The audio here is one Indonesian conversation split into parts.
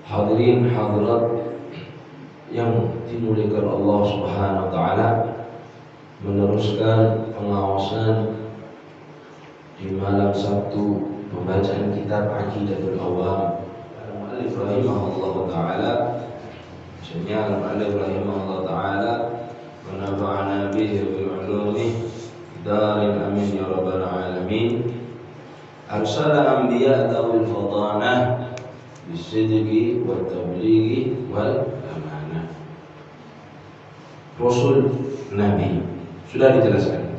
Hadirin hadirat yang dimuliakan Allah Subhanahu wa taala, meneruskan pengawasan di malam Sabtu pembacaan kitab Aqidatul Awam al-Mu'allif rahimahullah taala. Maksudnya al-Mu'allif rahimahullah taala wa nafa'ana bihi wa ulumih darin amin ya rabbal alamin. Arsala anbiya dawil fadanah bisidqi wa tablighi wal amanah. Rasul Nabi sudah dijelaskan,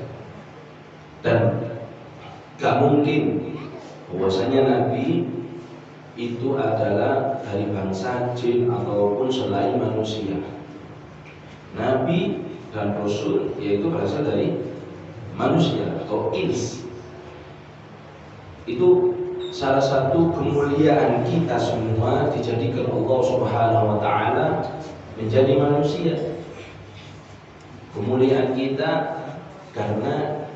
dan gak mungkin bahwasanya Nabi itu adalah dari bangsa jin ataupun selain manusia. Nabi dan Rasul yaitu berasal dari manusia atau ins. Itu salah satu kemuliaan kita semua, dijadikan Allah Subhanahu wa taala menjadi manusia. Kemuliaan kita karena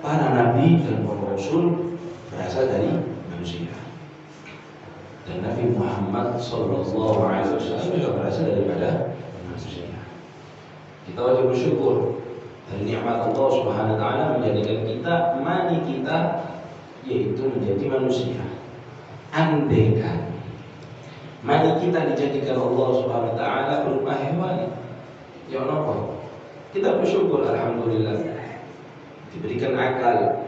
para nabi dan para rasul berasal dari manusia. Dan Nabi Muhammad sallallahu alaihi wasallam juga berasal daripada manusia. Kita wajib bersyukur dari nikmat Allah Subhanahu wa taala menjadikan kita mani kita yaitu menjadi manusia. Andaikan mani kita dijadikan Allah Subhanahu wa taala berupa hewan, ya Allah, kita bersyukur alhamdulillah. Diberikan akal,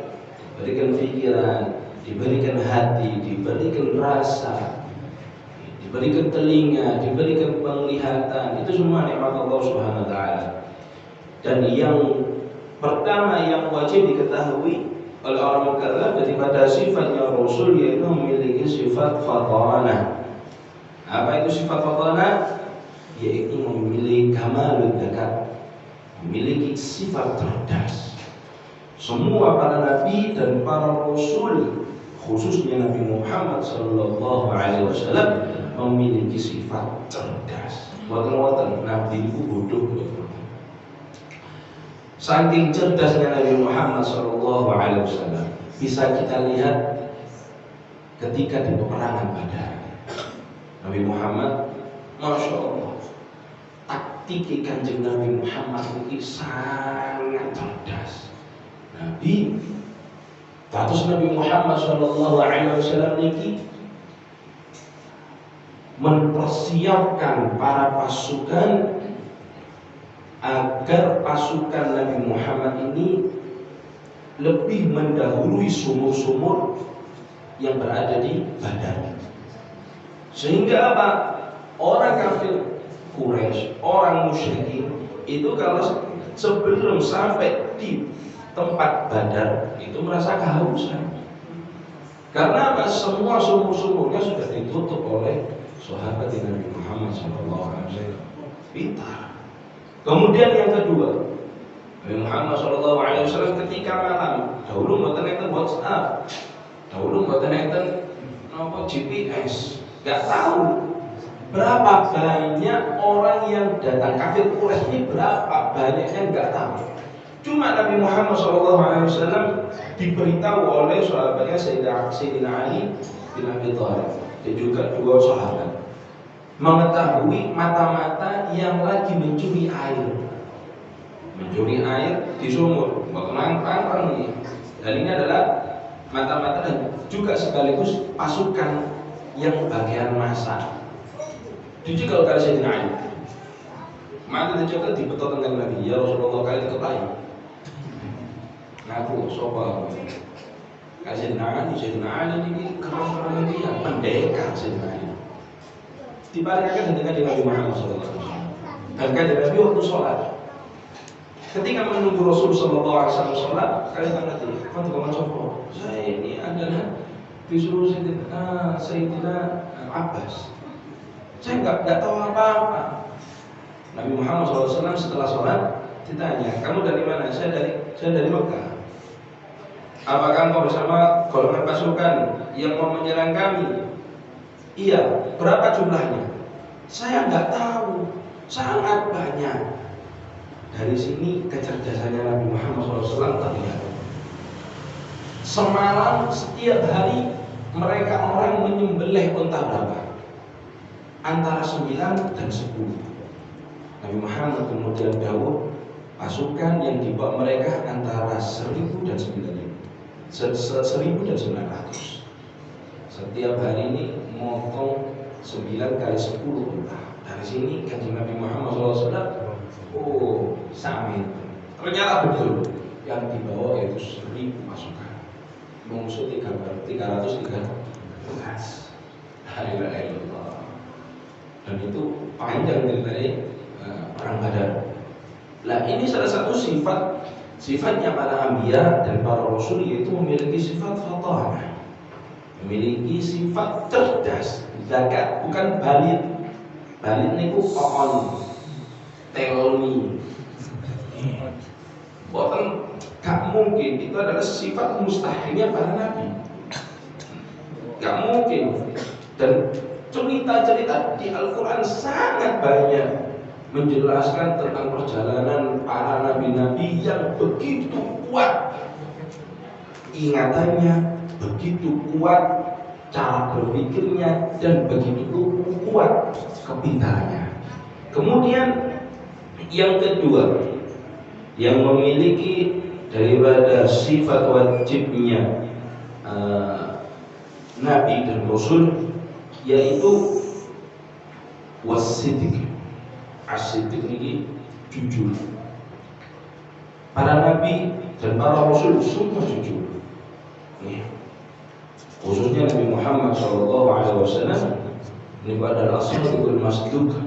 diberikan pikiran, diberikan hati, diberikan rasa, diberikan telinga, diberikan penglihatan. Itu semua nikmat Allah Subhanahu wa taala. Dan yang pertama yang wajib diketahui oleh orang mukallaf daripada sifatnya Rasul yaitu memiliki sifat fatanah. Apa itu sifat fatanah? Yaitu memiliki kamalul zakat, memiliki sifat cerdas. Semua para nabi dan para rasul, khususnya Nabi Muhammad sallallahu alaihi wasallam, memiliki sifat cerdas. Wonten nabi itu bodoh. Saking cerdasnya Nabi Muhammad sallallahu alaihi wasallam bisa kita lihat ketika di peperangan Badar. Nabi Muhammad, masya Allah, taktik kanjeng Nabi Muhammad ini sangat cerdas. Nabi, status Nabi Muhammad sallallahu alaihi wasallam ini mempersiapkan para pasukan agar pasukan Nabi Muhammad ini lebih mendahului sumur-sumur yang berada di Badar. Sehingga apa? Orang kafir Quraisy, orang musyrikin itu kalau sebelum sampai di tempat Badar itu merasa kehausan. Karena apa? Semua sumur-sumurnya sudah ditutup oleh sahabat Nabi Muhammad SAW. Pintar. Kemudian yang kedua, Nabi Muhammad SAW ketika malam, dahulu mboten enten WhatsApp, dahulu mboten enten GPS, nggak tahu berapa banyak orang yang datang. Kafir Quraisy ini berapa banyaknya nggak tahu. Cuma Nabi Muhammad SAW diberitahu oleh sahabatnya Sayyidina Ali bin Abi Thalib dan juga dua sahabat mengetahui mata-mata yang lagi mencuri air di sumur. Tenang ini. Dan ini adalah mata-mata dan juga sekaligus pasukan yang bagian masa. Jadi kalau kali Sayyidina Ali mata dicoba dibetot dengan Nabi, ya Rasulullah kali diketahui. Ngaku sopa. Kali Sayyidina Ali ini keren dia, pendekar Sayyidina Ali. Dibalikan dengan Nabi Muhammad SAW. Dan kanjeng Nabi waktu sholat, ketika menunggu Rasul Sallallahu Alaihi Wasallam sholat, kalian ngerti, kan tukang sopo. Saya ini adalah disuruh Sayyidina Abbas. Saya nggak tahu apa-apa. Nabi Muhammad SAW setelah sholat ditanya, kamu dari mana? Saya dari Mekah. Apakah engkau bersama golongan pasukan yang mau menyerang kami? Iya. Berapa jumlahnya? Saya nggak tahu. Sangat banyak. Dari sini kecerdasannya Nabi Muhammad SAW terlihat. Semalam setiap hari mereka orang menyembelih unta berapa? antara 9 dan 10. Nabi Muhammad kemudian dawuh, pasukan yang dibawa mereka antara 1000 dan 9000. 1000 dan 900. Setiap hari ini motong 9 kali 10 unta. Dari sini Kanjeng Nabi Muhammad SAW, oh sami. Ternyata betul yang dibawa itu 1000 pasukan. Musuh 313. Alhamdulillah. Dan itu panjang ceritanya perang Badar. Nah ini salah satu sifatnya para anbiya dan para rasul, yaitu memiliki sifat fathah, memiliki sifat cerdas, zakat, bukan balit. Balit niku on teloni. Bukan, gak mungkin, itu adalah sifat mustahilnya para nabi. Gak mungkin. Dan cerita-cerita di Al-Quran sangat banyak menjelaskan tentang perjalanan para nabi-nabi yang begitu kuat ingatannya, begitu kuat cara berpikirnya, dan begitu kuat kepintarannya. Kemudian yang kedua, yang memiliki daripada sifat wajibnya nabi dan rasul, yaitu wasidik. As-siddiq ini jujur. Para nabi dan para rasul semua jujur. Nih, khususnya Nabi Muhammad SAW, ini adalah as-siddiqul masduq,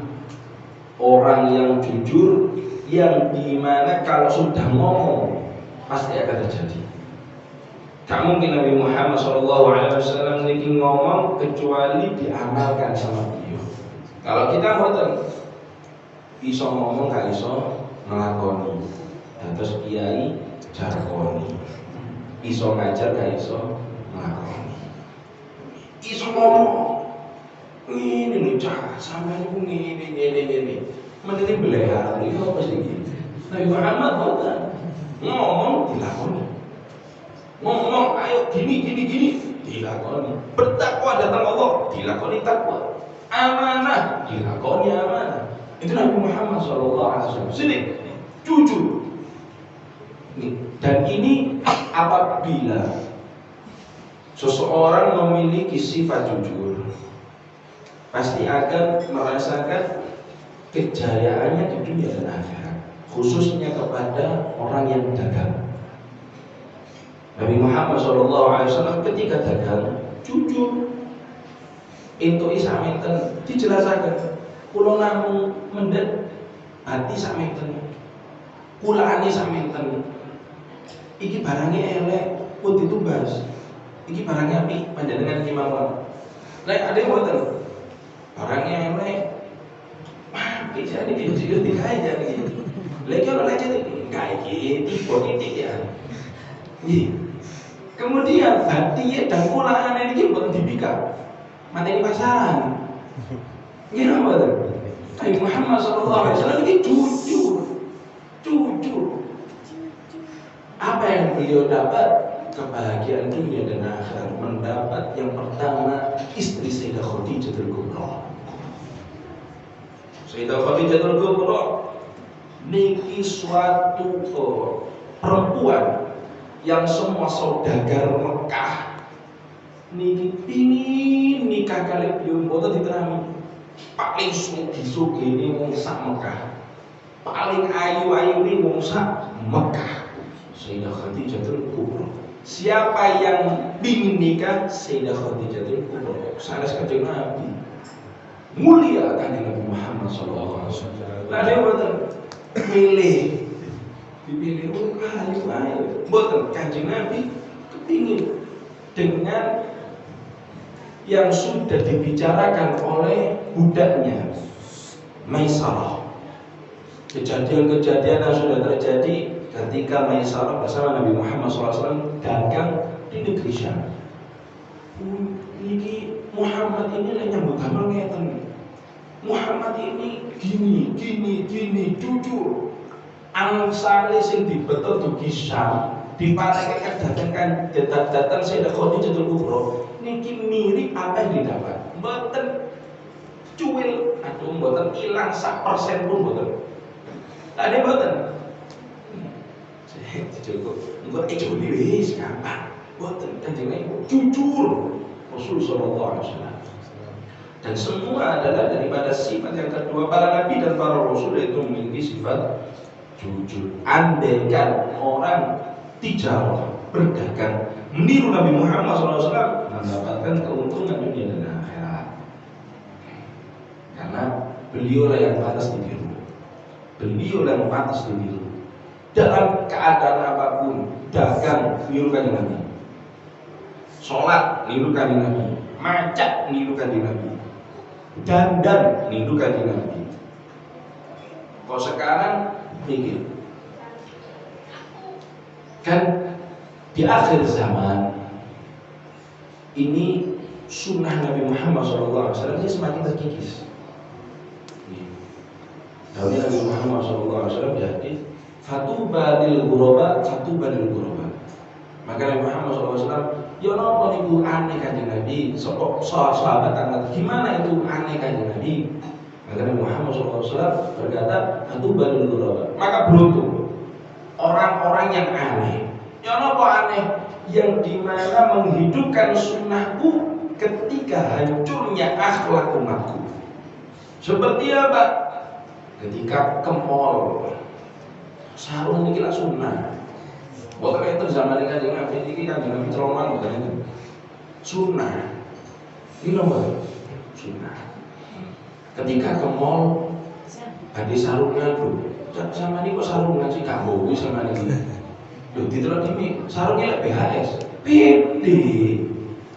orang yang jujur, yang dimana kalau sudah ngomong pasti akan terjadi. Tak mungkin Nabi Muhammad SAW ini ngomong kecuali diamalkan sama beliau. Kalau kita ngoten, iso ngomong gak iso ngelakoni, terus kiai jarkoni, iso ngajar gak iso ngelakoni, iso ngomong ini nih cah sampai ini mending beleha ini apa sih gitu. Nabi Muhammad ngomong dilakoni, ngomong ayo gini dilakoni, bertakwa datang Allah dilakoni takwa, amanah dilakoni amanah. Itu Nabi Muhammad SAW. Sini, jujur. Dan ini apabila seseorang memiliki sifat jujur, pasti akan merasakan kejayaannya di dunia dan akhirat, khususnya kepada orang yang dagang. Nabi Muhammad SAW ketika dagang jujur, itu isaminten dijelaskan. Kulo namung mendhet hati sakmenten, kulane sakmenten. Iki barangnya elek, pun ditumbas. Iki barangnya apik, panjenengan iki mawon. Lek ade mboten, barangnya elek, bisa dijual digawe jadi. Lek ora lek gawe iki tipe titik ya. Nggih. Kemudian hatinya dan kulane iki mboten dibika. Mateni pasaran. Gila betul. Nabi Muhammad SAW ini jujur. Apa yang beliau dapat? Kebahagiaan dunia dan akhirat. Mendapat yang pertama, istri Sayyidah Khadijatul Kubra. Sayyidah Khadijatul Kubra niki suatu perempuan yang semua saudagar Mekah niki pingin nikah kali beliau mboten diterami. Paling sugi ini wong sak Mekah, paling ayu ini wong sak Mekah. Sayyidah Khadijatul Kubra. Siapa yang ingin nikah Sayyidah Khadijatul Kubra? Sanes Kanjeng Nabi. Mulia Kanjeng Nabi Muhammad SAW. Lalu boten milih, dipilih ayu. Boten Kanjeng Nabi kepingin dengan yang sudah dibicarakan oleh budaknya Maisarah. Kejadian-kejadian yang sudah terjadi ketika Maisarah bersama Nabi Muhammad SAW dagang di negeri Syam. Ini Muhammad ini nyambut gambar ngeten. Muhammad ini gini jujur. Angsale sing dibetul dugi Syam diparekaken datang Sayyidah Khadijatul Kubra niki mirip apa yang didapat. Mboten cuwil, aduh mboten ilang 1% pun mboten. Ada mboten. Cukup, engko ijoli wis gampang. Mboten Kanjeng Nabi jujur. Rasul sallallahu alaihi wasallam. Dan semua adalah daripada sifat yang kedua para nabi dan para rasul, yaitu memiliki sifat jujur. Andaikan orang tijarah, berdagang, meniru Nabi Muhammad SAW, mendapatkan keuntungan dunia dan akhirat. Karena beliau yang pantas ditiru, beliau yang pantas ditiru. Dalam keadaan apapun, dagang niru Kanjeng Nabi, sholat niru Kanjeng Nabi, macet niru Kanjeng Nabi, dandan niru Kanjeng Nabi. Kok sekarang mikir, kan di akhir zaman ini sunnah Nabi Muhammad SAW ini semakin terkikis. Daunnya Nabi Muhammad SAW di hadis, fatuba lil ghuraba, fatuba lil ghuraba. Maka Nabi Muhammad SAW, ya napa niku aneh Kanjeng Nabi, sahabat tanya, gimana itu aneh Kanjeng Nabi? Maka Nabi Muhammad SAW berkata, fatuba lil ghuraba. Maka beruntung orang-orang yang aneh. Ya napa aneh? Yang dimana menghidupkan sunnahku ketika hancurnya akhlak umatku. Seperti apa? Ketika ke mall, sarung ini lah sunnah. Bukan itu zaman ini Kanjeng Nabi ini Kanjeng Nabi celoman bukan itu. Sunnah. Ini loh sunnah. Ketika ke mall, ada sarungnya tuh. Sama ini kok sarungan sih kamu sama ini. Loh ditelok ini sarungnya BHS. Pede.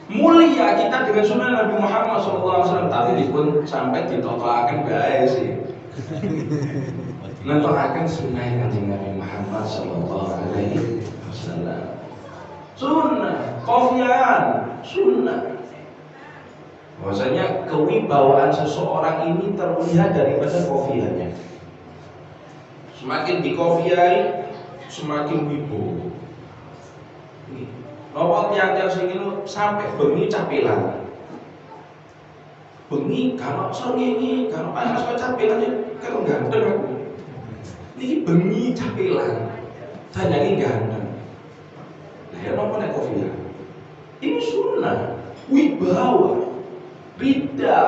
Mulia kita dengan sunnah Nabi Muhammad SAW, tapi dipun sampai ditotoakan BHS sih. Netoakan sunnah Kanjeng Nabi Muhammad SAW. Sunnah, kofian, sunnah. Bahwasanya kewibawaan seseorang ini terlihat daripada kofiannya. Semakin dikofiai, semakin wibowo. Nopo tiang-tiang sing ngono sampai bengi capelan. Bengi kalau sore ini, kalau panas kok capelan kalau ganteng aku. Ini bengi capelan. Saya ini ganteng. Nah, ya nopo nek kofiah. Ini sunnah, wibawa, rida,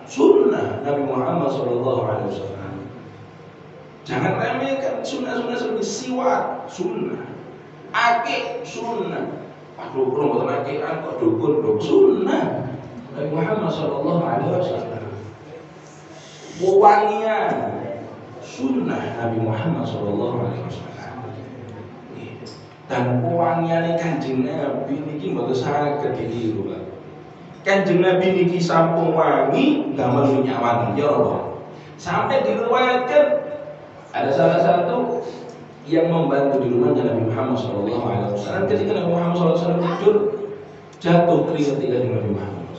sunnah Nabi Muhammad SAW. Jangan remehkan sunnah-sunnah seperti siwak, sunnah, akik, sunnah. Aduh, kalau bukan akikan kok dukun, sunnah Nabi Muhammad SAW. Wewangian, sunnah Nabi Muhammad SAW. Dan wewangian Kanjeng Nabi niki mboten saged ditiru, Pak. Kanjeng Nabi niki sampun wangi damel minyak wangi, ya Allah. Sampai diriwayatkan ada salah satu yang membantu di rumahnya Nabi Muhammad SAW. Ketika Nabi Muhammad SAW tidur, jatuh keringat Kanjeng Nabi Muhammad.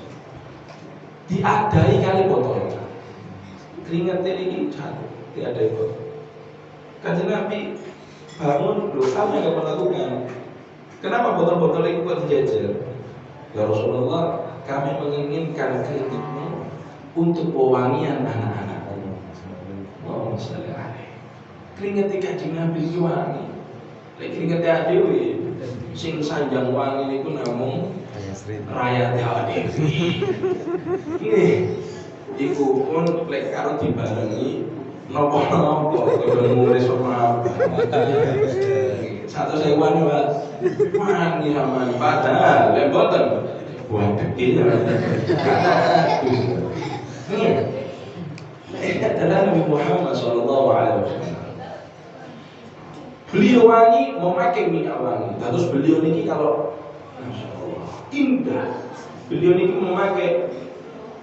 Diadai kali botol. Keringat ini jatuh, diadai botol. Kanjeng Nabi bangun, loh kamu yang pernah lakukan. Kenapa botol-botol itu kok dijajar? Ya Rasulullah, kami menginginkan keringatmu untuk pewangian anak-anakmu. Oh, masalah aneh. Keringat Kanjeng Nabi iki wangi. Lek keringat dhewe sing sanjang wangi niku namung raya dhewe. Nggih. Iku pun lek karo dibarengi napa-napa kudu nulis sama. Satu sewan Mas. Wangi sampean padahal lek boten buat iki ya. Ini adalah Nabi Muhammad SAW. Beliau wangi memakai minyak wangi. Terus beliau niki kalau Masya Allah indah. Beliau niki memakai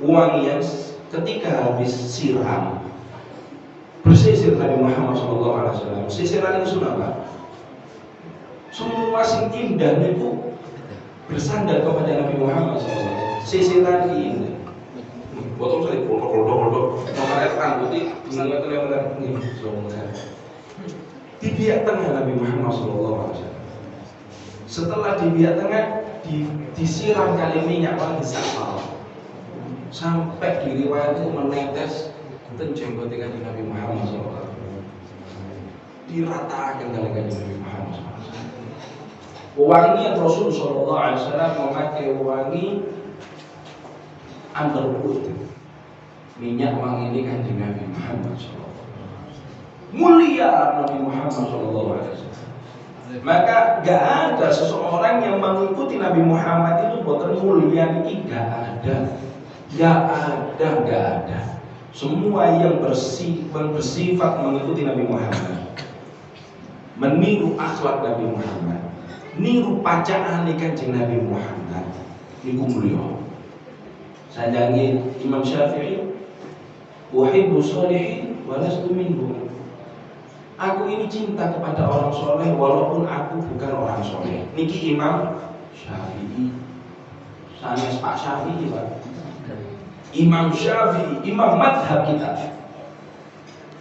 wangian ketika habis siram. Bersisir Nabi Muhammad SAW. Sisiran itu sunnah Pak. Semua sing indah niku bersandar kepada Nabi Muhammad SAW. Sisiran indah. Botol saya kodok. Nomornya rambutnya mengingatkan yang benar. Di pihak tengah Nabi Muhammad SAW. Setelah di pihak tengah disiram kali minyak wangi safal. sampai diriwayat itu menetes ten jenggot Kanjeng Nabi Muhammad SAW. Diratakan kali Kanjeng Nabi Muhammad SAW. Wangi Rasul sallallahu alaihi wasallam memakai wangi underwood. Minyak wangi ini Kanjeng Nabi Muhammad SAW. Mulia Nabi Muhammad SAW. Maka gak ada seseorang yang mengikuti Nabi Muhammad itu boten mulia ini, gak ada. Semua yang bersifat mengikuti Nabi Muhammad, meniru akhlak Nabi Muhammad, niru pacaan Kanjeng Nabi Muhammad, niku mulia. Sajangi Imam Syafi'i, uhibbu sholihin wa lastu minhum. Aku ini cinta kepada orang soleh walaupun aku bukan orang soleh. Niki Imam Syafi'i. Sanes Pak Syafi'i, Pak. Imam Syafi'i, imam madhab kita.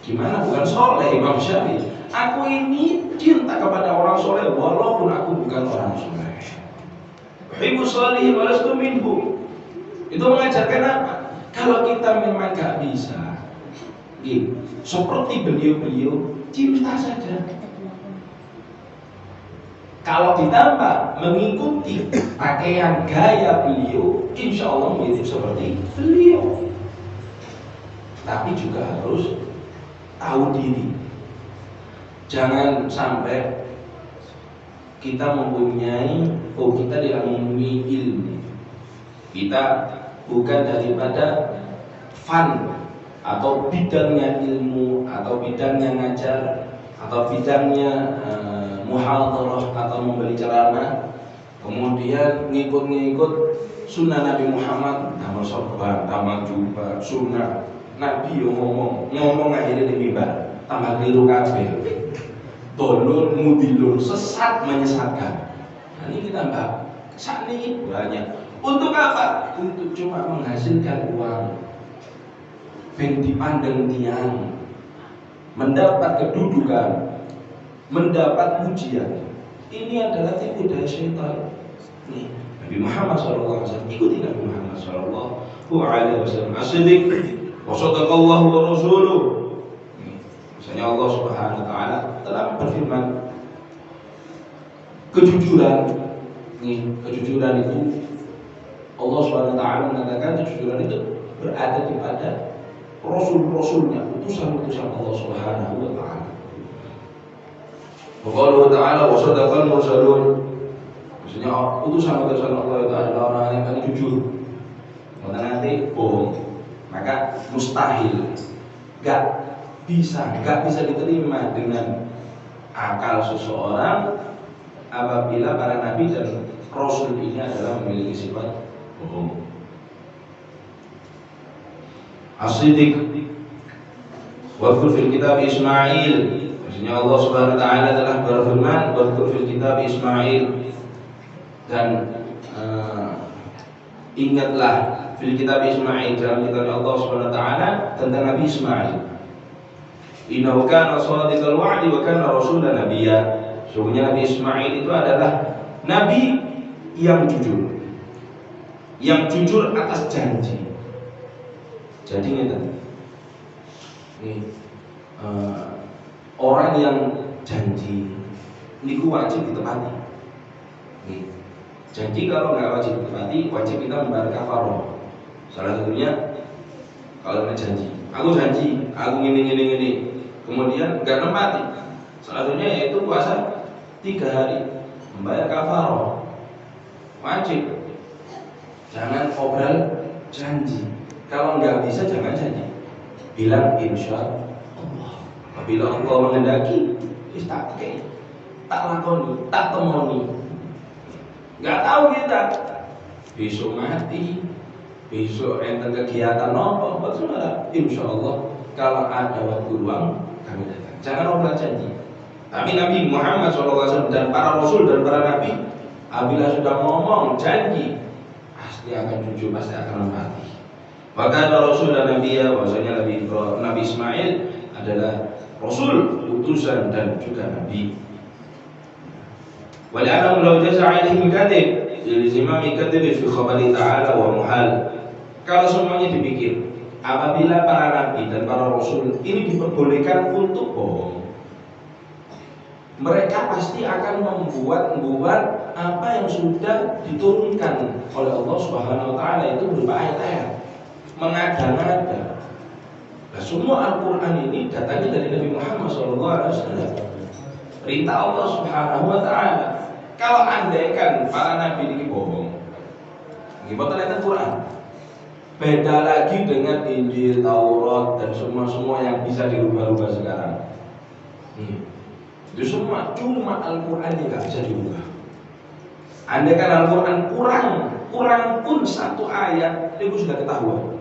Gimana bukan soleh Imam Syafi'i? Aku ini cinta kepada orang soleh walaupun aku bukan orang soleh. Uhibbu sholihin wa lastu minhum. Itu mengajarkan apa? Kalau kita memang gak bisa seperti beliau-beliau, cinta saja. Kalau ditambah mengikuti pakaian gaya beliau, insya Allah mirip seperti beliau. Tapi juga harus tahu diri. Jangan sampai kita kita tidak mempunyai ilmu. Kita bukan daripada fan atau bidangnya ilmu atau bidangnya ngajar atau bidangnya muhadharah atau membeli ceramah, kemudian ngikut sunnah Nabi Muhammad, damel sorban, damel jubah, sunnah Nabi ngomong akhirnya di mimbar, tambah keliru kabeh, dolur mudilur, sesat menyesatkan. Nah, ini kita mbak, saat ini banyak. Untuk apa? Untuk cuma menghasilkan uang, ben dipandang tiang, mendapat kedudukan, mendapat pujian. Ini adalah tipu daya syaitan. Nih, Nabi Muhammad SAW, ikuti Nabi Muhammad SAW. As-siddiq wa sadaqallahu wa rasuluh. Misalnya Allah Subhanahu wa taala telah berfirman, kejujuran. Nih, kejujuran itu Allah Subhanahu wa taala mengatakan kejujuran itu berada di pada Rasul-Rasulnya, utusan-utusan Allah Subhanahu wa ta'ala. Allah Ta'ala wa sadaqal mursalun. Maksudnya utusan-utusan Allah itu adalah orang yang paling jujur. Kalau nanti bohong, maka mustahil, gak bisa diterima dengan akal seseorang apabila para nabi dan rasul ini adalah memiliki sifat bohong. As-siddiq Wadhkur fil kitab Ismail. Maksudnya Allah Subhanahu wa taala telah berfirman, wadhkur fil kitab Ismail, dan ingatlah fil kitab Ismail, dalam kitab Allah Subhanahu wa taala tentang Nabi Ismail. Innahu kana shadiqal wa'di wa kana rasulan nabiyya. Sungguhnya Nabi Ismail itu adalah nabi yang jujur atas janji. Jadi ini orang yang janji niku wajib ditepati. Janji kalau nggak wajib ditepati, wajib kita membayar kafarah. Salah satunya kalau janji, aku ini, kemudian nggak nempati. Salah satunya yaitu puasa 3 hari, membayar kafarah. Wajib. Jangan obral janji. Kalau nggak bisa jangan janji. Bilang insya Allah. Apabila Allah menghendaki, tak lakoni, tak temoni. Nggak tahu kita. Besok mati, besok enten kegiatan apa? Saudara, insya Allah kalau ada waktu luang kami datang. Jangan obral janji. Tapi Nabi Muhammad SAW dan para Rasul dan para Nabi, apabila sudah ngomong janji, pasti akan jujur, pasti akan menepati. Maka Rasul dan Nabi, bahwasanya Nabi Ismail adalah Rasul, utusan dan juga Nabi. Wali'anam law jaza' alaihim kadhib, ilzimami kadhib fi khabari ta'ala wa muhal. kalau semuanya dipikir, apabila para nabi dan para rasul ini diperbolehkan untuk bohong, mereka pasti akan membuat apa yang sudah diturunkan oleh Allah Subhanahu wa taala itu berupa ayat-ayat, mengada-ngada. Nah, semua Al-Qur'an ini datangnya dari Nabi Muhammad SAW. Perintah Allah Subhanahu wa taala. Kalau andaikan para nabi ini bohong, gimana Al-Qur'an? Beda lagi dengan Injil, Taurat dan semua yang bisa dirubah-rubah sekarang. Itu semua cuma Al-Quran yang gak bisa dirubah. Andaikan Al-Quran kurang pun satu ayat, itu sudah ketahuan.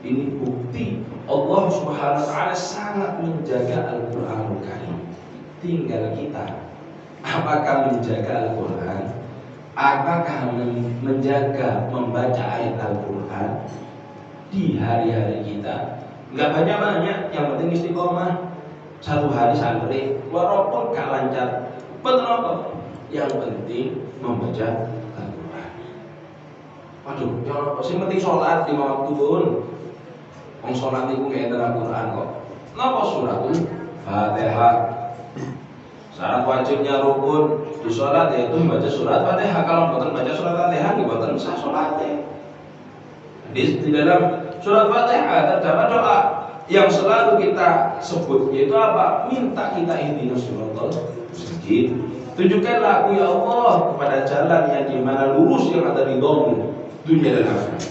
Ini bukti Allah Subhanahu wa taala sangat menjaga Al-Qur'anul Karim. Tinggal kita, apakah menjaga Al-Quran? Apakah menjaga membaca ayat Al-Quran di hari-hari kita? Enggak banyak-banyak, yang penting istiqomah. Satu hari santri, walaupun gak lancar, betul apa? Yang penting membaca Al-Quran. Waduh, yang penting sholat 5 waktu pun. Wong sholat itu gak ada Al-Quran kok. Kenapa suratul Fatihah? Syarat wajibnya rukun di sholat yaitu membaca surat Fatihah. Kalau bukan baca surat Fatihah, bukan sah sholatnya. Di dalam surat Fatihah terdapat doa yang selalu kita sebut, yaitu apa? Minta kita ihdinas siratal mustaqim. Tunjukkanlah aku ya Allah kepada jalan yang dimana lurus, yang ada di dunia dan akhirat.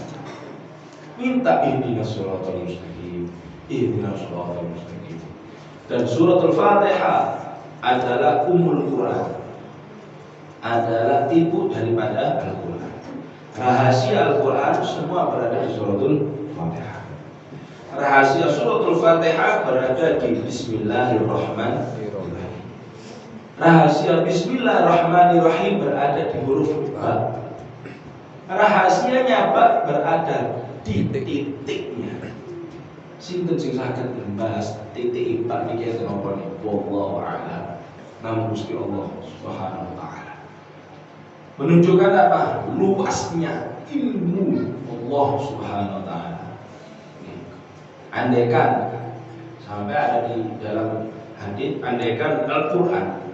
Minta ihdinas siratal mustaqim, ihdinas siratal mustaqim. Dan suratul Fatihah adalah ummul Quran, adalah ibu daripada Al-Quran. Rahasia Al-Quran semua berada di suratul Fatihah. Rahasia suratul Fatihah berada di Bismillahirrahmanirrahim. Rahasia Bismillahirrahmanirrahim berada di huruf ba. Rahasianya apa? Berada di titiknya. Sinten sing saged membahas titik ipat niki enten apa niki? Wallahu a'lam. Namun Gusti Allah Subhanahu wa taala menunjukkan apa? Luasnya ilmu Allah Subhanahu wa taala. Andaikan sampai ada di dalam hadis, andaikan Al-Qur'an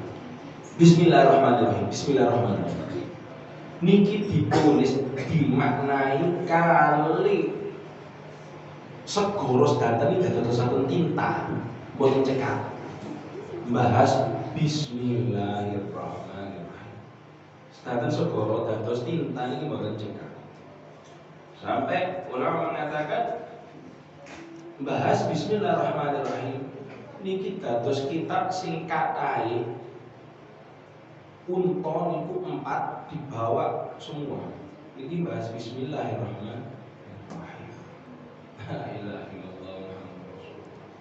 Bismillahirrahmanirrahim, Bismillahirrahmanirrahim niki ditulis dimaknai kali segoro sedanten iki dadosaken tinta boten cekak. Bahas Bismillahirrahmanirrahim. Sedanten segoro dados tinta niki boten cekak. Sampai ulama mengatakan bahas Bismillahirrahmanirrahim niki dados kitab sing kathahé unta niku 4 dibawa semua. Ini bahas Bismillahirrahmanirrahim. La ilaha illallah Muhammadur Rasulullah.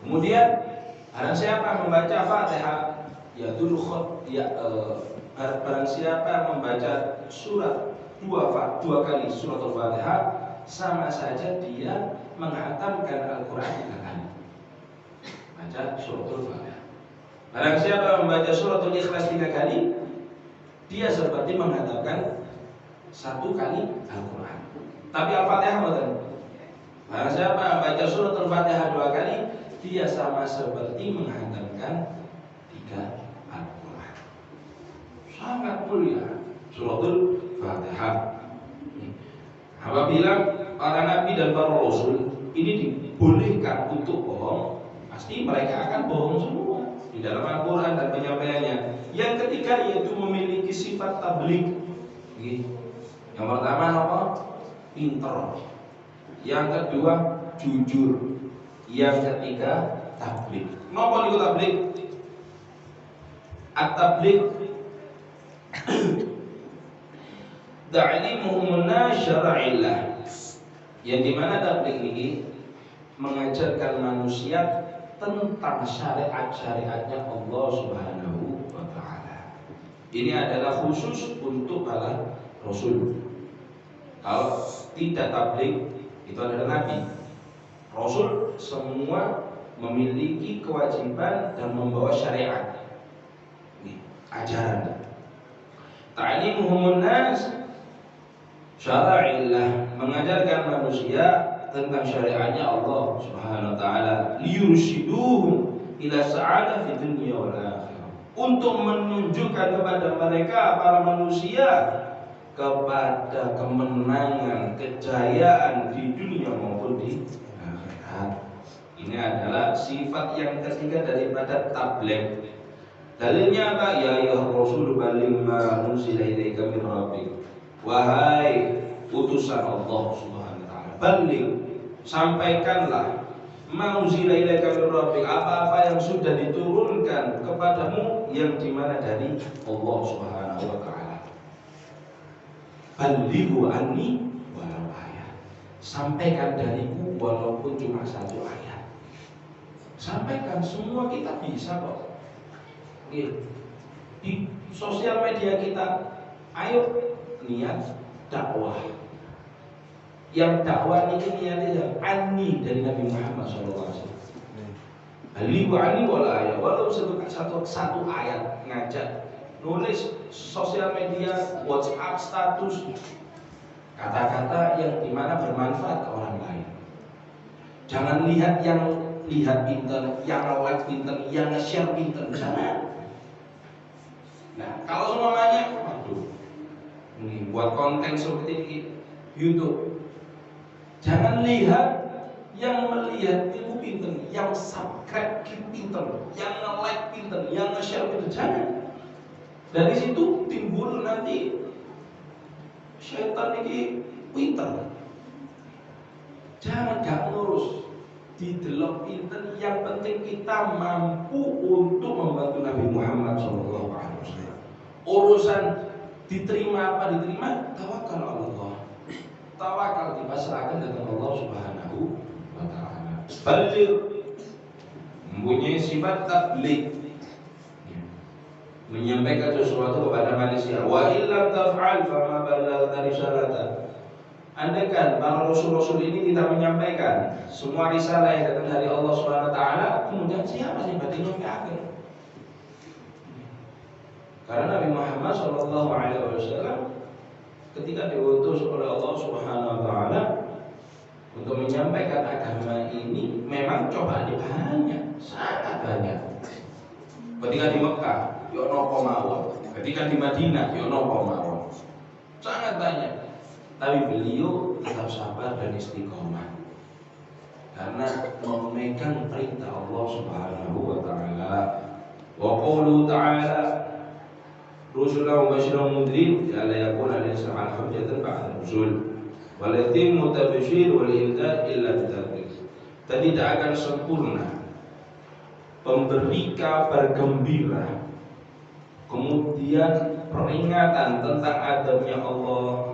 Kemudian barang siapa membaca Fatihah barang siapa membaca surat dua kali surat Al-Fatihah, sama saja dia menghatamkan Al-Quran 3 kali. Baca surat Al-Fatihah. Barang siapa membaca surat Al-Ikhlas 3 kali, dia seperti menghatamkan 1 kali Al-Quran. Tapi Al-Fatihah bukan. Barang siapa membaca surat Al-Fatihah 2 kali, dia sama seperti menghatamkan 3 Al-Quran. Sangat mulia suratul Fatihah. Apabila para nabi dan para rasul ini dibolehkan untuk bohong, pasti mereka akan bohong semua di dalam Al-Quran dan penyampaiannya. Yang ketiga yaitu memiliki sifat tabligh. Yang pertama apa? Pinter. Yang kedua jujur. Yang ketiga tabligh. Napa niku tabligh? At-tabligh ta'limuhum syara'illah. Yang dimana tabligh ini mengajarkan manusia tentang syariat-syariatnya Allah Subhanahu wa taala. Ini adalah khusus untuk para rasul. Kalau tidak tabligh itu adalah nabi. Rasul semua memiliki kewajiban dan membawa syariat. Ini ajaran. Ta'limuhum syara'illah, mengajarkan manusia tentang syariatnya Allah Subhanahu wa taala, liyurshiduhum ila sa'adah fid dunya wal akhirah, untuk menunjukkan kepada mereka para manusia kepada kemenangan, kejayaan di dunia maupun di akhirat. Ini adalah sifat yang ketiga daripada tabligh. Dalilnya apa? Ya ayyuhar rasul balligh ma unzila ilaika min rabbik. Wahai utusan Allah Subhanahu wa taala, balligh, sampaikanlah ma unzila ilaika min rabbik, apa-apa yang sudah diturunkan kepadamu yang dimana dari Allah Subhanahu wa taala. Ballighu anni walau ayat, sampaikan dariku walaupun cuma satu ayat. Sampaikan, semua kita bisa kok. Di sosial media kita, ayo niat dakwah. Yang dakwah ini niatnya ani dari Nabi Muhammad SAW. Ballighu anni walau ayat, walaupun satu ayat, ngajak, nulis sosial media, WhatsApp status, kata-kata yang dimana bermanfaat ke orang lain. Jangan lihat pinter, yang like pinter, yang nge-share pinter, jangan. Nah, kalau semuanya, waduh, ini buat konten seperti ini YouTube, jangan lihat yang melihat ilmu pinter, yang subscribe pinter, yang nge-like pinter, yang nge-share pinter, jangan. Dari situ timbul nanti syaitan ini pinter. Jangan gak ngurus didelok pinter, yang penting kita mampu untuk membantu Nabi Muhammad SAW. Urusan diterima apa diterima, tawakal Allah. Tawakal dipasrahkan dengan Allah Subhanahu wa taala. Balligh, mempunyai sifat tabligh, menyampaikan sesuatu kepada manusia. Wa illam taf'al fama ballaghta risalata. Andaikan para rasul-rasul ini tidak menyampaikan semua risalah yang datang dari Allah Subhanahu wa taala, kemudian siapa sih berarti nyampe? Karena Nabi Muhammad SAW ketika diutus oleh Allah Subhanahu wa taala untuk menyampaikan agama ini, memang cobaan banyak, sangat banyak. Ketika di Mekah, yo nopo mawon. Ketika di Madinah, yo nopo mawon. Sangat banyak. Tapi beliau tetap sabar dan istiqomah karena memegang perintah Allah Subhanahu wa taala. Wa qulu ta'ala rusulan mubasysyiran mundhirin la yakuna lil-insani 'ala hujjatan ba'da rusul wal yatimmu tabsyir wal inzar illa bitabligh. Dan tidak akan sempurna pemberi kabar gembira, kemudian peringatan tentang adabnya Allah,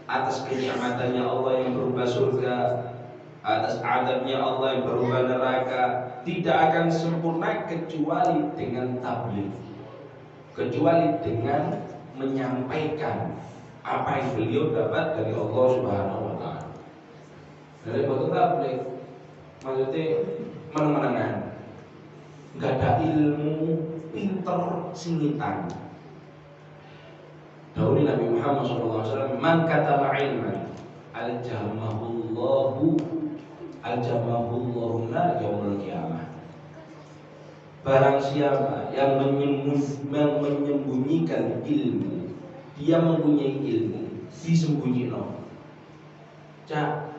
atas kenikmatannya Allah yang berupa surga, atas adabnya Allah yang berupa neraka, tidak akan sempurna kecuali dengan tabligh, kecuali dengan menyampaikan apa yang beliau dapat dari Allah Subhanahu wa taala. Dari bentuk tabligh maksudnya meneng-menengan, enggak ada ilmu pinter singitan. Dahulu Nabi Muhammad SAW, man katama ilman aljamahullahu nar yaumul qiyamah. Barang siapa yang menyembunyikan ilmu, dia mempunyai ilmu disembunyikan. Cak,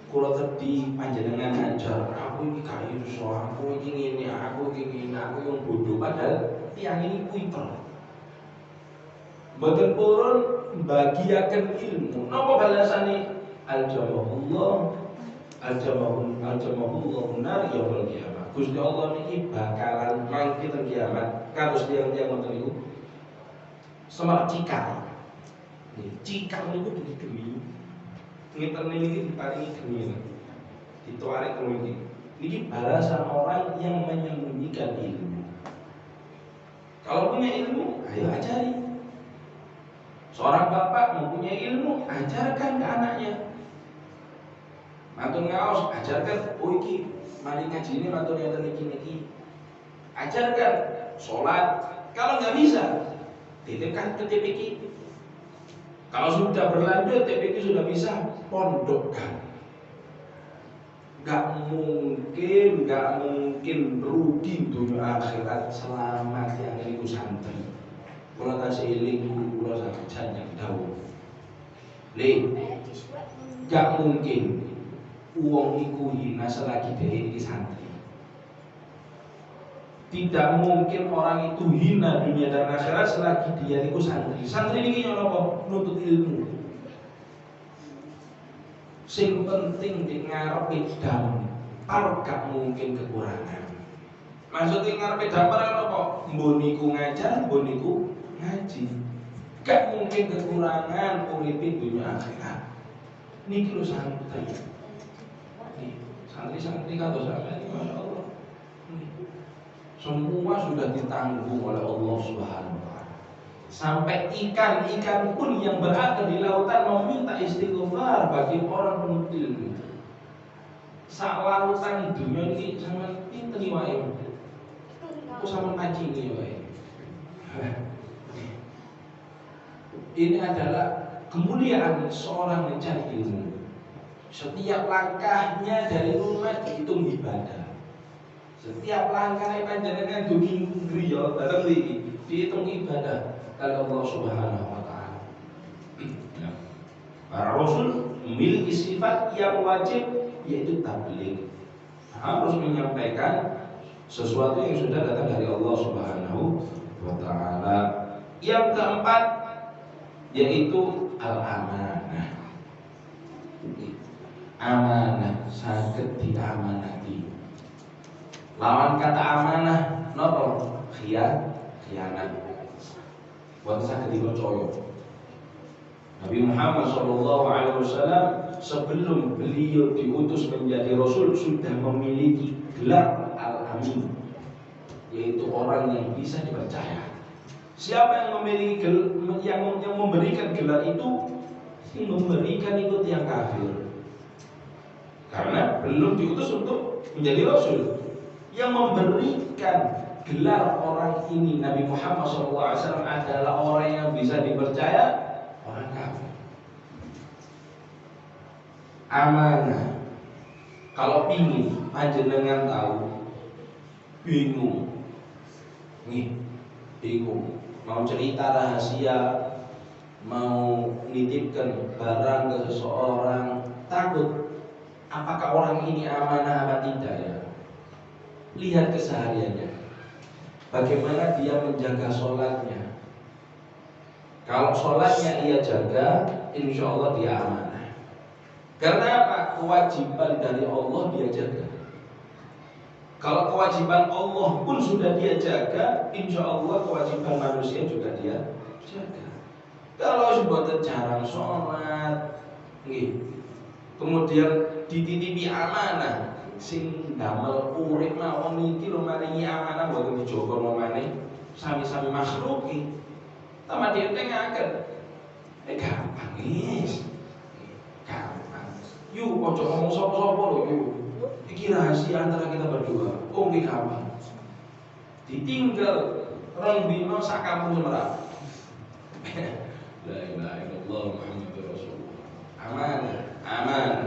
kula tadi panjenengan ajar, aku ini gak iso, aku ini aku yang bodoh, padahal tiang ini pinter. Boten purun bagiaken ilmu. Napa balasane? Aljamahullah nar yaumul qiyamah. Gusti Allah niki bakalan mangke teng kiamat kados tiyang-tiyang ngoten niku. Semak cikal. Cikal niku geni. Ngeten niki diparingi geni. Dituarek niki. Niki balasan orang yang menyembunyikan ilmu. Kalau punya ilmu, ayo ajari. Seorang bapak mempunyai ilmu, ajarkan ke anaknya. Mantun ngaos, ajarkan. Oh iki, mari ngaji ini mantun yang niki. Ajarkan sholat. Kalau nggak bisa, titipkan ke TPQ. Kalau sudah berlanjut, TPQ sudah bisa pondokkan. Gak mungkin rugi dunia akhirat selamat yang itu santri. Kalau kasih iling guru kalau sampai jangan tahu. Gak mungkin uang iku hina selagi dia ini santri. Tidak mungkin orang itu hina dunia dan akhirat selagi dia itu santri. Santri ini apa? Nuntut ilmu. Sing penting di ngarepe dampar gak mungkin kekurangan. Maksudnya ngarepe dampar apa? Mboniku ngajar, mboniku ngaji. Gak mungkin kekurangan uripin dunia akhirat. Niki lho santri. Santri-santri kata sampeyan Masya Allah. Semua sudah ditanggung oleh Allah Subhanahu wa taala. Sampai ikan-ikan pun yang berada di lautan meminta istighfar bagi orang penuntut ilmu. Sak lautan dunia ini sama pinten wae. Aku sama ngaji ini wae. Ini adalah kemuliaan seorang mencari ilmu. Setiap langkahnya dari rumah dihitung ibadah. Setiap langkahnya panjenengan dugi griya bareng iki dihitung ibadah oleh Allah Subhanahu wa taala. Para rasul memiliki sifat yang wajib yaitu tabligh. Harus menyampaikan sesuatu yang sudah datang dari Allah Subhanahu wa taala. Yang keempat yaitu al-amanah. Amanah saged diamanati. Lawan kata amanah nopo? Khianat. Buat saged dipercaya. Nabi Muhammad SAW sebelum beliau diutus menjadi Rasul sudah memiliki gelar Al-Amin, yaitu orang yang bisa dipercaya. Siapa yang memiliki yang memberikan gelar itu, yang memberikan itu yang kafir. Karena belum diutus untuk menjadi Rasul. Yang memberikan gelar orang ini Nabi Muhammad SAW adalah orang yang bisa dipercaya, orang kafir. Amanah. Kalau pingin panjenengan tahu, bingung, bingung, mau cerita rahasia, mau nitipkan barang ke seseorang, takut apakah orang ini amanah apa tidak ya? Lihat kesehariannya, bagaimana dia menjaga sholatnya. Kalau sholatnya ia jaga, insya Allah dia amanah. Karena apa? Kewajiban dari Allah dia jaga. Kalau kewajiban Allah pun sudah dia jaga, insya Allah kewajiban manusia juga dia jaga. Kalau sebuah jarang sholat, kemudian dititipi amanah, sing damel urip mawon iki lho maringi amanah mboten dijogo mamane sami-sami makhluk iki. Sama dhewe ngaken. Gampang wis. Gampang. Yuk ojo ngomong sapa-sapa lho yuk. Iki rahasia antara kita berdua. Oh nggih gampang. Ditinggal rong dino sak kampung Semarang. La ilaha illallah Muhammadur Rasulullah. Aman.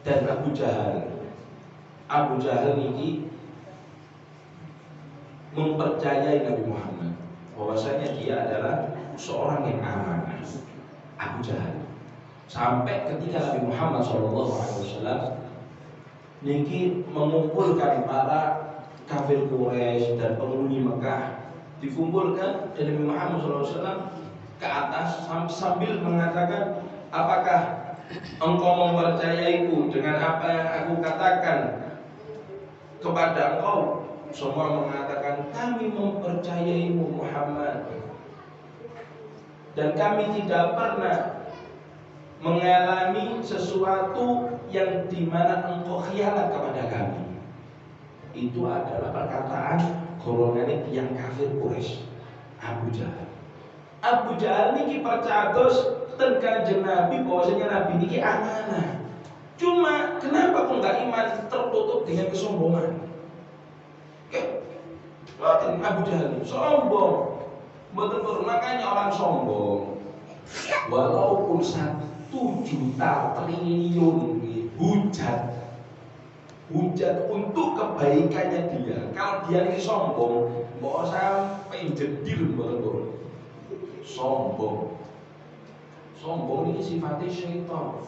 Dan Abu Jahal ini mempercayai Nabi Muhammad bahwasanya dia adalah seorang yang amanah. Abu Jahal sampai ketika Nabi Muhammad SAW niki mengumpulkan para kafir Quraisy dan penghuni Mekah, dikumpulkan dan Nabi Muhammad SAW ke atas sambil mengatakan, apakah engkau mempercayaiku dengan apa yang aku katakan kepada engkau? Semua mengatakan kami mempercayaimu Muhammad, dan kami tidak pernah mengalami sesuatu yang dimana engkau khianat kepada kami. Itu adalah perkataan golongan yang kafir Quraisy, Abu Jahal. Abu Jahal ini percaya ten Kanjeng Nabi bahwasanya Nabi ini amanah. Cuma kenapa kok nggak iman, tertutup dengan kesombongan? Abu Jahal sombong, betul makanya orang sombong Walaupun 1 juta triliun hujat untuk kebaikannya dia. Kalau dia ini sombong, mau sampai jedir betul. Sombong ini sifatnya syaitan,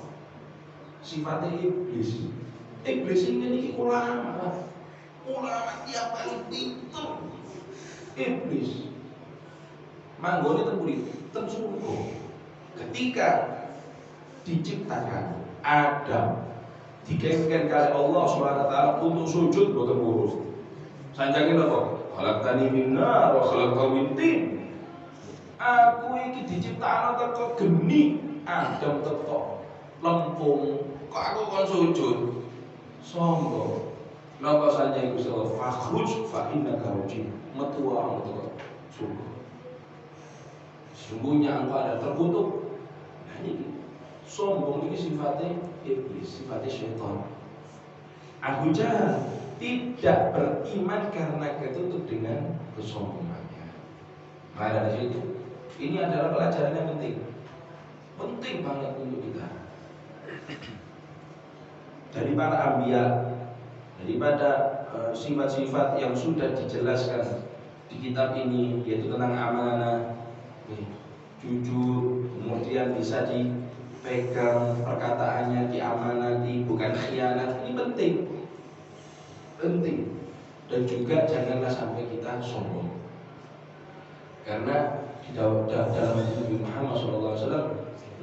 sifatnya iblis. Iblis ini ulama yang paling pintar. Iblis manggone tempuri tensuruh ketika diciptakan Adam dikaitkan kali Allah SWT untuk sujud boten ngurus. Sanjangin apa? Khalaqtani min nar wa khalaqtahu min tin. Aku iki diciptakno teko geni, Adam teko lempung. Kok aku kon sujud? Sombong. Napa sanjang Gusti Allah? Fakhruj fa innaka rajim. Metu wae teko surga. Sungguhnya engkau ada terkutuk. Nah ini sombong ini sifatnya iblis, sifatnya syaitan. Abu Jahal tidak beriman karena ketutup dengan kesombongannya. Maka dari situ, ini adalah pelajaran yang penting banget untuk kita. Dari para anbiya, daripada sifat-sifat yang sudah dijelaskan di kitab ini, yaitu tentang amanah, jujur, kemudian bisa dipegang perkataannya, diamanati, bukan khianat. Ini penting. Dan juga janganlah sampai kita sombong. Karena di dalam Nabi Muhammad SAW,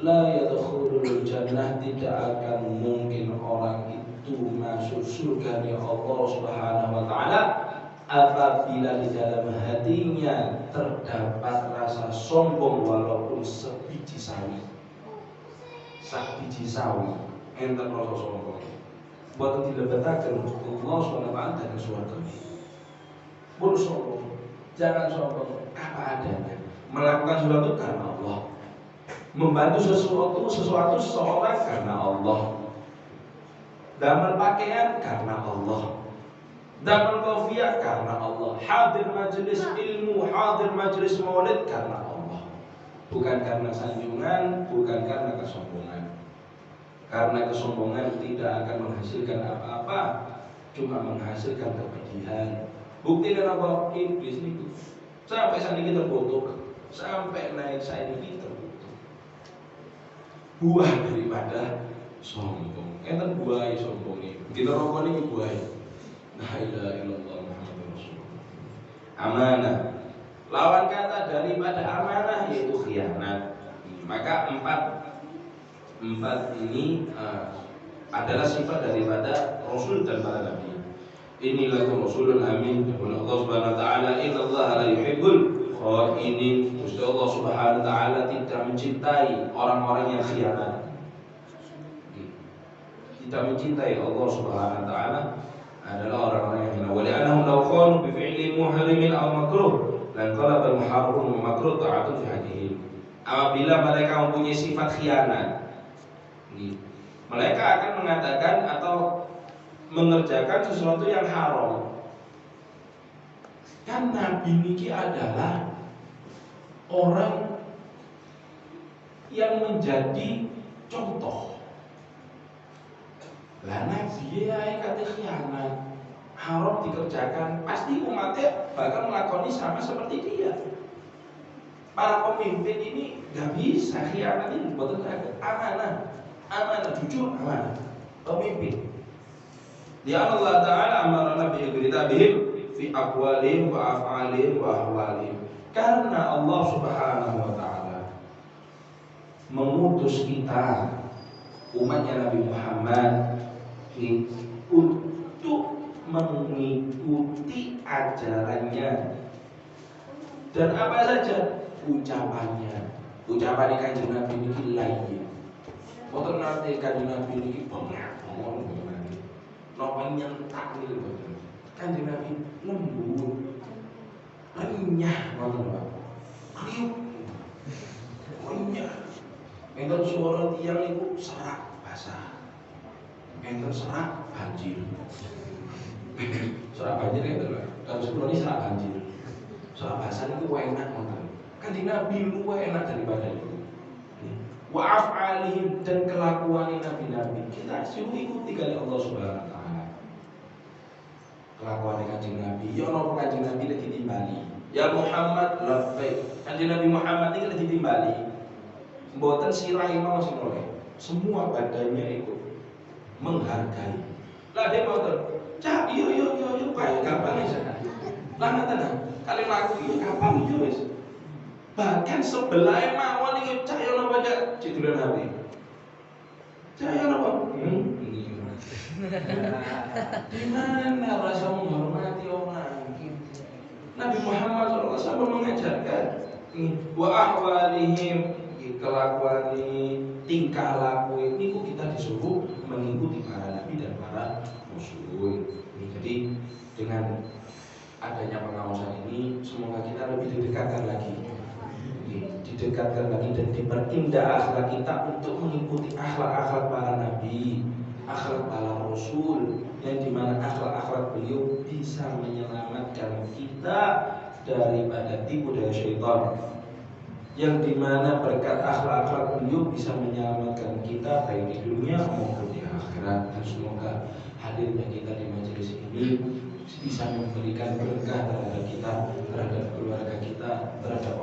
la yadkhulul jannah, tidak akan mungkin orang itu masuk surga ya Allah Subhanahu wa taala apabila di dalam hatinya terdapat rasa sombong walaupun sebiji sawi. Sabiji sawi enten rasa sombong. Buat dilebetaken Allah Subhanahu wa taala dengan suatu. Pun sombong. Jangan sombong apa adanya. Melakukan sesuatu karena Allah. Membantu sesuatu seseorang karena Allah. Damel pakaian karena Allah. Damel kofiah karena Allah. Hadir majelis ilmu, hadir majelis maulid karena Allah. Bukan karena sanjungan, bukan karena kesombongan. Karena kesombongan tidak akan menghasilkan apa-apa, cuma menghasilkan kepedihan. Bukti dan apa? Iblis itu sampai saat ini terkutuk, sampai naik saat ini terkutuk. Buah daripada sombong. Enten buah sombong ini. Kita rokok ini buah. La ilaha illallah Muhammadur Rasulullah. Amanah. Lawan kata daripada amanah yaitu khianat. Maka empat ini adalah sifat daripada Rasul dan para Nabi. Inilah Rasulun amin. Allah Subhanahu wa taala, innallaha la yuhibbul kha'inin. Gusti Allah Subhanahu wa taala tidak mencintai orang-orang yang khianat. Tidak mencintai Allah Subhanahu wa taala adalah orang-orang yang khianat. Wa li'annahum law khanu bi fi'li muharrimin aw makruh lan qalaba al-muharram makruh ta'atun fi haqqihi. Apabila mereka mempunyai sifat khianat, mereka akan mengatakan atau mengerjakan sesuatu yang haram. Kan Nabi niki adalah orang yang menjadi contoh. Lah Nabi ya kata khianat, haram dikerjakan, pasti umatnya bakal melakoni sama seperti dia. Para pemimpin ini nggak bisa khianat, ini betul amanah, jujur amanah pemimpin. Dia Allah Ta'ala amarana bi kitabihim fi aqwalihim wa af'alihim wa ahwalihim. Karena Allah Subhanahu wa taala mengutus kita umatnya Nabi Muhammad untuk mengikuti ajarannya. Dan apa saja ucapannya. Ucapan Kanjeng Nabi niki lain. Boten nate Kanjeng Nabi niki ngomong nopo nyentak niku boten. Kanjeng Nabi lembut, renyah ngoten Pak. Kriuk. Renyah. Enten suara tiyang niku serak basah. Enten serak banjir. Serak banjir enten Pak. Kalau sebelum ini serak banjir. Serak basah niku enak ngoten. Kanjeng Nabi luwih enak daripada itu. wa af'alihim, dan kelakuan nabi-nabi. Kita suruh ikuti kali Allah Subhanahu wa taala. Kelakuan Kanjeng Nabi, ya ono Kanjeng Nabi lagi ditimbali. Ya Muhammad labbaik. Kanjeng Nabi Muhammad iki lagi ditimbali. Mboten sirah imam sing oleh. Semua badannya ikut menghargai. Lah dia mboten. Cak, yo kayak gampang aja. Lah ngoten kali laku yo gampang yo wis. Bahkan sebelah mawon iki cak yo napa cak cidulan Nabi. Cak yo napa? Di mana rasa menghormati orang? Nabi Muhammad SAW mengajarkan wa ahwalihim, kelakuan ini, tingkah laku ini kita disuruh mengikuti para nabi dan para rasul. Jadi dengan adanya pengawasan ini, semoga kita lebih didekatkan lagi dan diperindah akhlak kita untuk mengikuti akhlak-akhlak para nabi, akhlak para rasul, yang dimana akhlak-akhlak beliau bisa menyelamatkan kita daripada tipu daya syaitan, yang dimana berkat akhlak-akhlak beliau bisa menyelamatkan kita baik di dunia maupun di akhirat. Dan semoga hadirnya kita di majelis ini bisa memberikan berkah terhadap kita, terhadap keluarga kita, terhadap